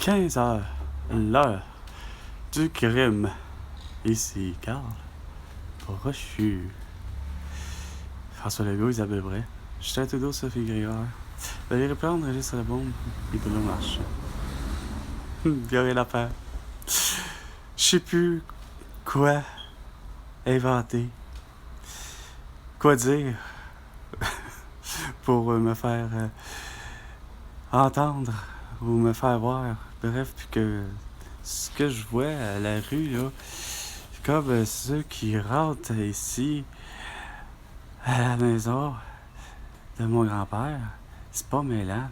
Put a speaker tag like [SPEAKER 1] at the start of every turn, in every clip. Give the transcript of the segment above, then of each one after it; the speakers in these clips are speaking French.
[SPEAKER 1] 15 heures, l'heure du crime. Ici Carl, Brochu, François Legault, Isabelle Bray, Justin Trudeau, Sophie Grégoire, Valérie Plante, Régis Lebaume et Bruno Marchand. Il n'y a rien à faire. Je sais plus quoi inventer, quoi dire pour me faire entendre ou me faire voir. Bref, puis que ce que je vois à la rue, là, comme ceux qui rentrent ici à la maison de mon grand-père, c'est pas mêlant.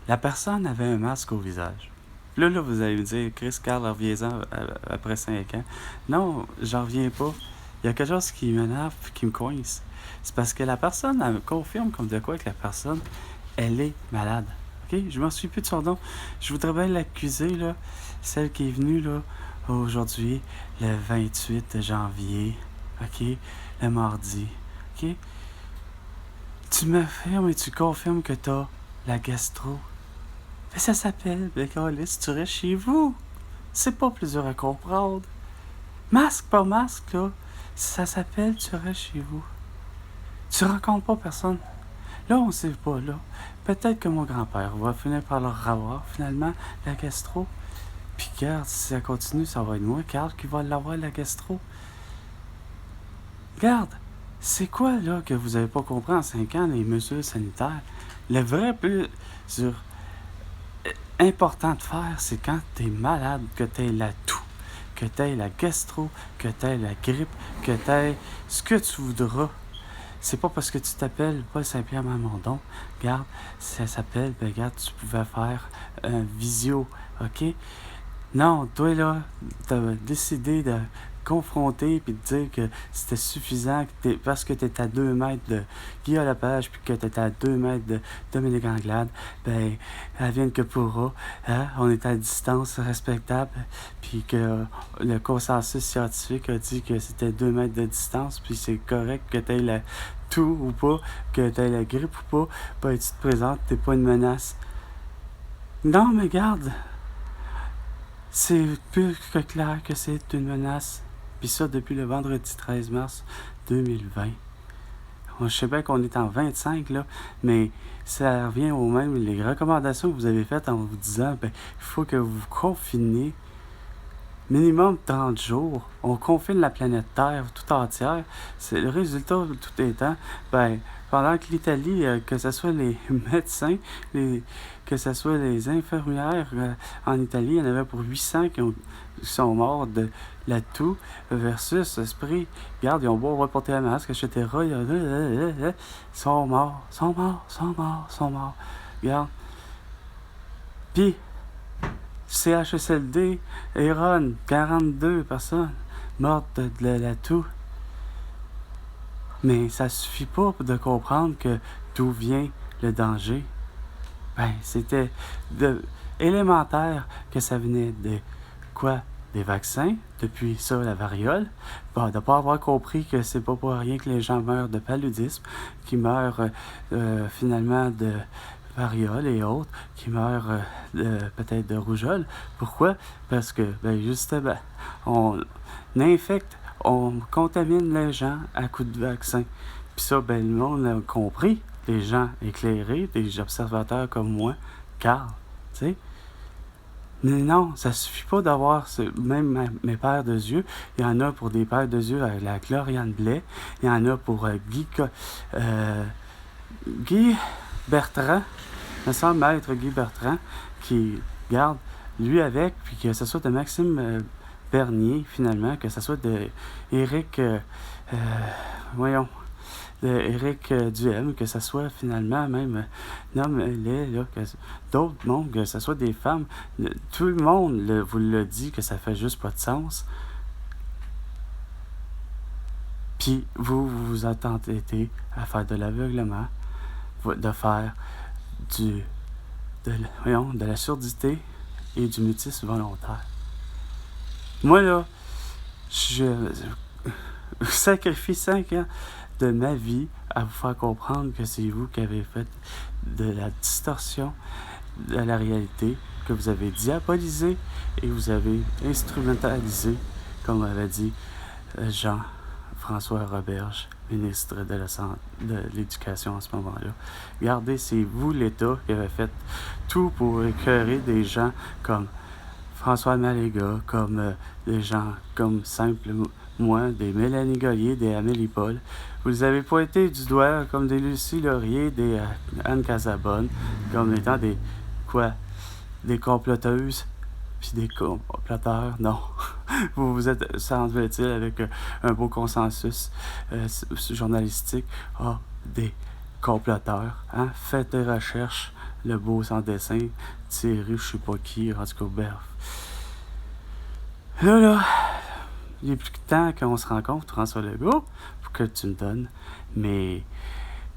[SPEAKER 1] La personne avait un masque au visage. Là, vous allez me dire, Chris, Carl, reviens-en après 5 ans. Non, j'en reviens pas. Il y a quelque chose qui m'énerve et qui me coince. C'est parce que la personne, elle me confirme comme de quoi que la personne, elle est malade. OK? Je m'en suis plus de son nom. Je voudrais bien l'accuser, là, celle qui est venue, là, aujourd'hui, le 28 janvier. OK? Le mardi. OK? Tu m'affirmes et tu confirmes que t'as la gastro. Mais ça s'appelle, Bécalis, tu restes chez vous. C'est pas plus dur à comprendre. Masque par masque, là. Ça s'appelle, tu restes chez vous. Tu rencontres pas personne. Là, on sait pas, là. Peut-être que mon grand-père va finir par leur avoir, finalement, la gastro. Puis, regarde, si ça continue, ça va être moi, Carl, qui va l'avoir, la gastro. Regarde, c'est quoi, là, que vous avez pas compris en 5 ans, les mesures sanitaires? Le vrai plus important de faire, c'est quand t'es malade, que t'aies la toux, que t'aies la gastro, que t'aies la grippe, que t'aies ce que tu voudras. C'est pas parce que tu t'appelles Paul Saint-Pierre Mamondon. Regarde, ça s'appelle, regarde, tu pouvais faire un visio, OK? Non, toi là, t'as décidé de confronter puis de dire que c'était suffisant parce que t'es à 2 mètres de Guillaume Lepage puis que t'es à 2 mètres de Dominique Anglade, ben, elle vient que pourra, hein? On est à distance respectable puis que le consensus scientifique a dit que c'était 2 mètres de distance puis c'est correct que t'aies la toux ou pas, que t'aies la grippe ou pas, ben tu te présentes, t'es pas une menace. Non, mais garde, c'est plus que clair que c'est une menace. Puis ça, depuis le vendredi 13 mars 2020. Je sais bien qu'on est en 25, là, mais ça revient au même. Les recommandations que vous avez faites en vous disant, ben, il faut que vous confinez minimum 30 jours. On confine la planète Terre tout entière. C'est le résultat de tout étant, ben, pendant que l'Italie, que ce soit les médecins, que ce soit les infirmières en Italie, il y en avait pour 800 qui sont morts de la toux versus Esprit. Regarde, ils ont beau reporter la masque, etc. Ils sont morts, sont morts, sont morts, sont morts. Regarde. Puis, CHSLD, Héron, 42 personnes mortes de la toux. Mais ça suffit pas de comprendre que d'où vient le danger. Ben, c'était élémentaire que ça venait de quoi? Des vaccins, depuis ça, la variole. Bon, de ne pas avoir compris que c'est pas pour rien que les gens meurent de paludisme, qui meurent finalement de variole et autres, qui meurent peut-être de rougeole. Pourquoi? Parce que, ben, justement, on infecte, on contamine les gens à coups de vaccin. Puis ça, ben, le monde a compris, les gens éclairés, des observateurs comme moi, Carl, tu sais. Mais non, ça suffit pas d'avoir même mes paires de yeux. Il y en a pour des paires de yeux avec la Gloriane Blais. Il y en a pour Guy Bertrand. Il me semble maître Guy Bertrand qui garde lui avec, puis que ce soit de Maxime Bernier finalement, que ce soit de Éric de Éric Duhem, que ce soit finalement même nomme-les, là, d'autres mondes, que ce soit des femmes, tout le monde vous le dit que ça fait juste pas de sens. Puis vous entêtez à faire de l'aveuglement, de faire de la surdité et du mutisme volontaire. Moi là, je sacrifie 5 ans de ma vie à vous faire comprendre que c'est vous qui avez fait de la distorsion, à la réalité, que vous avez diabolisé et vous avez instrumentalisé, comme avait dit Jean-François Roberge, ministre de l'Éducation en ce moment-là. Regardez, c'est vous, l'État, qui avez fait tout pour écœurer des gens comme François Maléga, comme des gens comme simple moi, des Mélanie Gaulier, des Amélie Paul. Vous les avez pointés du doigt comme des Lucie Laurier, des Anne Casabonne, comme étant des des comploteuses, puis des comploteurs. Non. Vous vous êtes, semble-t-il, avec un beau consensus journalistique. Ah, des comploteurs. Hein? Faites des recherches. Le beau sans dessin, Thierry, je sais pas qui, en tout cas, bref. Là, il est plus que temps qu'on se rencontre, François Legault, pour que tu me donnes mes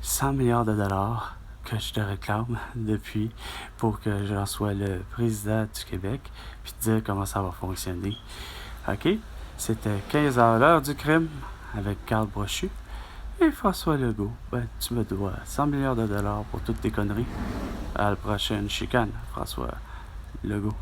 [SPEAKER 1] 100 milliards de dollars que je te réclame depuis pour que j'en sois le président du Québec, puis te dire comment ça va fonctionner. OK? C'était 15 heures l'heure du crime avec Carl Brochu et François Legault. Ben, tu me dois 100 milliards de dollars pour toutes tes conneries. À la prochaine chicane, François Legault.